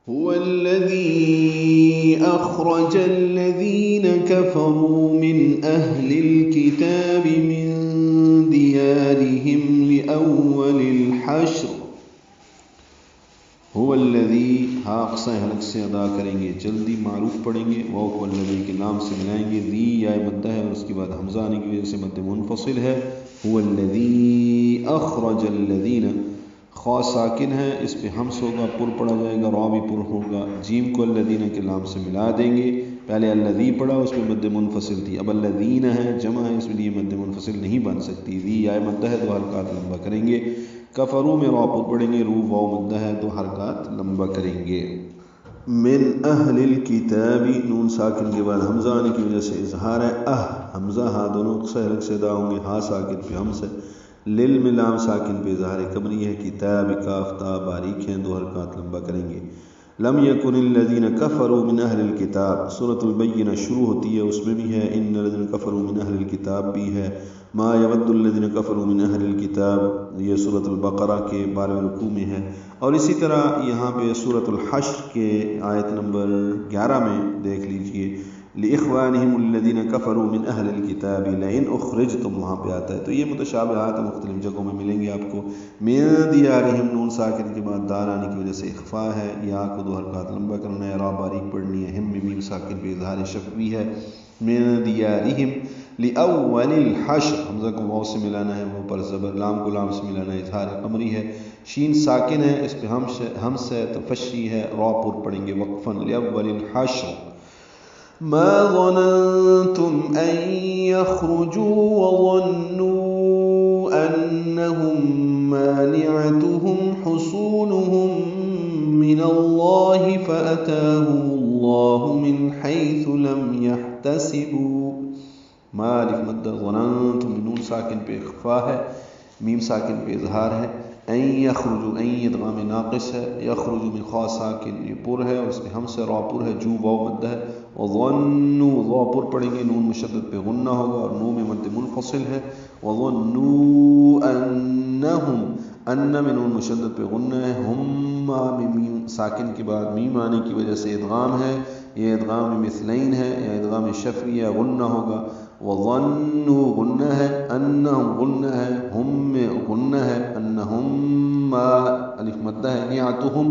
هو الذي أخرج الذين كفروا من أهل الكتاب من ديارهم لأول الحشر هو الذي حاقصہ حلق سے ادا کریں گے، جلدی معروف پڑھیں گے، وہ الذی کے نام سے ملائیں گے، ذی یا مدہ ہے اور اس کے بعد حمزہ آنے کی وجہ سے مد منفصل ہے۔ هو الذی اخرج الذین، خا ساکن ہے، اس پہ حمس ہوگا، پر پڑھا جائے گا، را بھی پر ہوگا، جیم کو الذین کے نام سے ملا دیں گے۔ پہلے الذی پڑھا، اس پہ مد منفصل تھی، اب الذین ہے، جمع ہے، اس لیے مد منفصل نہیں بن سکتی، ذی یا مدہ ہے، 2 حرکات لمبا کریں گے۔ کفروا میں را پر پڑھیں گے، رو واو مدہ ہے، 2 حرکات لمبا کریں گے۔ من اہل الکتاب، نون ساکن کے بعد حمزہ آنے کی وجہ سے اظہار ہے، حمزہ ہا دونوں حرک سے ادا ہوں گے، ہا ساکن پہ حمز ہے، لل میں لام ساکن پہ اظہار قمری ہے، کتاب کاف تا باریک ہیں، 2 حرکات لمبا کریں گے۔ لم یکن الذین کفروا من اہل الکتاب، سورۃ البینہ شروع ہوتی ہے، اس میں بھی ہے ان الذین کفروا من اہل الکتاب بھی ہے، ما یود الذین کفروا من اہل الکتاب، یہ سورۃ البقرہ کے 12ویں رکوع میں ہے۔ اور اسی طرح یہاں پہ سورۃ الحشر کے آیت نمبر 11 میں دیکھ لیجئے، لِإِخْوَانِهِمُ الَّذِينَ كَفَرُوا مِنْ أَهْلِ الْكِتَابِ لَئِنْ أُخْرِجْتُمْ، وہاں پہ آتا ہے، تو یہ متشابہات مختلف جگہوں میں ملیں گے آپ کو۔ مِن دِيَارِهِمْ، نون ساکن کے بعد دال آنے کی وجہ سے اخفاء ہے، یا کو 2 حرکات لمبا کرنا ہے، را باریک پڑھنی ہے، ہم میں میم ساکن پہ اظہار شفوی ہے۔ مِن دِيَارِهِمْ لِأَوَّلِ الْحَشْرِ، حمزہ کو واو سے ملانا ہے، وہ پر زبر، لام کو لام سے ملانا ہے، اظہار قمری ہے، شین ساکن ہے، اس پہ ہمس ہے، تفشی ہے، را پر پڑھیں گے وقفاً، لِأَوَّلِ الْحَشْرِ۔ ما ظننتم أن يخرجوا وظنوا أنهم مانعتهم حصونهم من الله فأتاهم الله من حيث لم يحتسبوا، ما الف مد ظننتم، نون ساکن پہ اخفاء ہے، میم ساکن پہ اظہار ہے، این یخرجو، این ادغام ناقص ہے، یخرجو میں خا ساکن یہ پر ہے اور اس میں ہمس را پر ہے، جو واو مد ہے، وظنوا ظا پر پڑھیں گے، نون مشدد پہ غنہ ہوگا اور نو میں مد منفصل ہے، وظنوا انہم، ان میں نون مشدد پہ غنہ ہے، ہم میں میم ساکن کے بعد میم آنے کی وجہ سے ادغام ہے، یہ ادغام مثلین ہے یا ادغام شفوی ہے، غنہ ہوگا، وظنوا غنہ ہے، انہم غنہ ہے، ہم میں غنہ ہے، انہم الف مدہ ہے، نعتہم،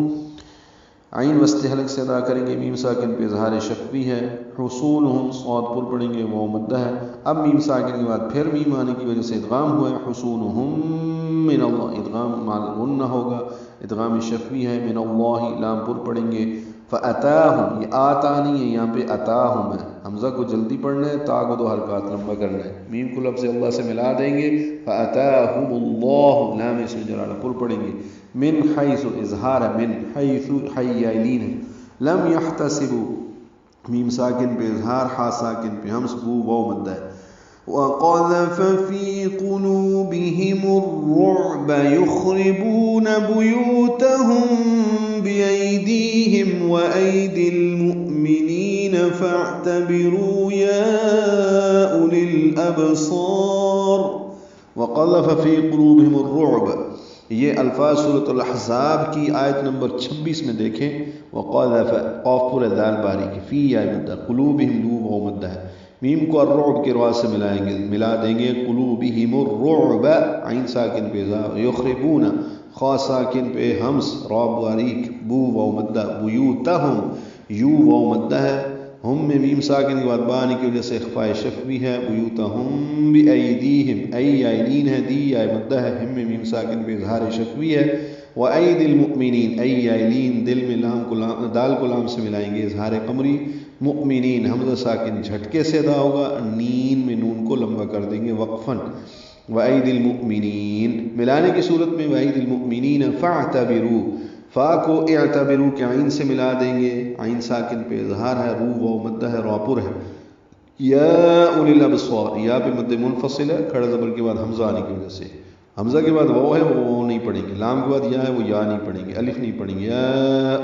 عین وسط حلق سے ادا کریں گے، میم ساکن پہ اظہار شفوی ہے، حصونہم صاد پر پڑھیں گے، واو مدہ ہے، اب میم ساکن کے بعد پھر میم آنے کی وجہ سے ادغام ہوا ہے، حصونہم من اللہ، ادغام مال غنہ ہوگا، ادغام شفوی ہے، من اللہ، لام پر پڑھیں گے، فَأَتَاهُمْ، یہ آتا نہیں ہے، یہاں پہ اتاہم ہے، حمزہ کو جلدی پڑھنا ہے، تا کو 2 حرکات لمبا کرنا ہے، میم کو لفظ اللہ سے ملا دیں گے، فَأَتَاهُمُ اللَّهُ، لام اس میں جلالہ پر پڑھیں گے، من حیث اظہار ہے، من حیث حیالین ہے، لم یحتسبوا، میم ساکن پہ اظہار، حا ساکن پہ ہمس، بو واو مدہ ہے، وَقَذَفَ فِي قُلُوبِهِمُ الرُّعْبَ يُخْرِبُونَ بُيُوتَهُم بِأَيْدِيهِمْ وَأَيْدِي الْمُؤْمِنِينَ فَاعْتَبِرُوا يَا أُولِي الْأَبْصَارِ۔ وَقَذَفَ فِي قُلُوبِهِمُ الرُّعْبَ، یہ الفاظ سورۃ الاحزاب کی آیت نمبر 26 میں دیکھیں، وَقَذَفَ، قاف پر دال باریک، فی یا مدہ، قلوبہم لو واو مدہ ہے، میم کو الرعب کے روا سے ملا دیں گے، قلوبہم الرعب، عین ساکن پہ یخربون، خا ساکن پہ ہمس، را باریک، بو واو مدہ، بیوتہم، یو واو مدہ ہے، ہم میں میم ساکن کے بعد با آنے کی وجہ سے اخفاء شفوی ہے، بیوتہم بِأَیْدِیہم، ای آئلین ہے، دی آئے مدہ ہے، ہم میں میم ساکن پہ اظہار شفوی ہے، وَأَيْدِي الْمُؤْمِنِينَ، ای آئلین، دل میں لام کو دال کو لام سے ملائیں گے، اظہار قمری، مؤمنین، حمزہ ساکن جھٹکے سے ادا ہوگا، نین میں نون کو لمبا کر دیں گے وقفاً، وَأَيْدِي الْمُؤْمِنِينَ، ملانے کی صورت میں وَأَيْدِي الْمُؤْمِنِينَ فَاعْتَبِرُوا، فا کو اعتبروا کے عین سے ملا دیں گے، عین ساکن پہ اظہار ہے، رو واو مدہ ہے، را پر ہے، یا اولی الابصار، یا پہ مد منفصل ہے، کھڑا زبر کے بعد حمزہ آنے کی وجہ سے، حمزہ کے بعد واو ہے، وہ نہیں پڑھیں گے، لام کے بعد یا ہے، وہ یا نہیں پڑھیں گے، الف نہیں پڑھیں گے، یا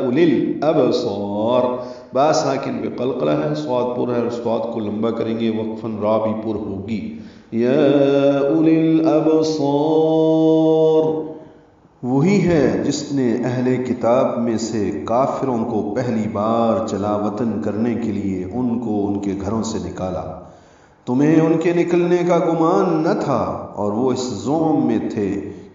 اولی الابصار، با ساکن پہ قلقلہ ہے، صاد پر ہے، صاد کو لمبا کریں گے وقفاً، را بھی پر ہوگی، یا اولی الابصار، وہی ہے جس نے اہل کتاب میں سے کافروں کو پہلی بار چلا وطن کرنے کے لیے ان کو ان کے گھروں سے نکالا۔ تمہیں ان کے نکلنے کا گمان نہ تھا، اور وہ اس ظلم میں تھے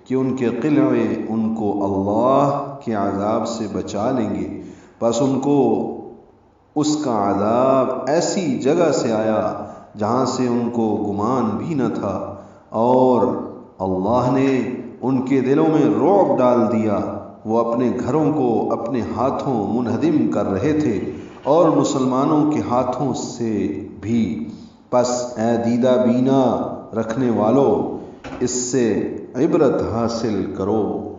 کہ ان کے قلعے ان کو اللہ کے عذاب سے بچا لیں گے، بس ان کو اس کا عذاب ایسی جگہ سے آیا جہاں سے ان کو گمان بھی نہ تھا، اور اللہ نے ان کے دلوں میں رعب ڈال دیا۔ وہ اپنے گھروں کو اپنے ہاتھوں منہدم کر رہے تھے اور مسلمانوں کے ہاتھوں سے بھی۔ پس اے دیدہ بینا رکھنے والو، اس سے عبرت حاصل کرو۔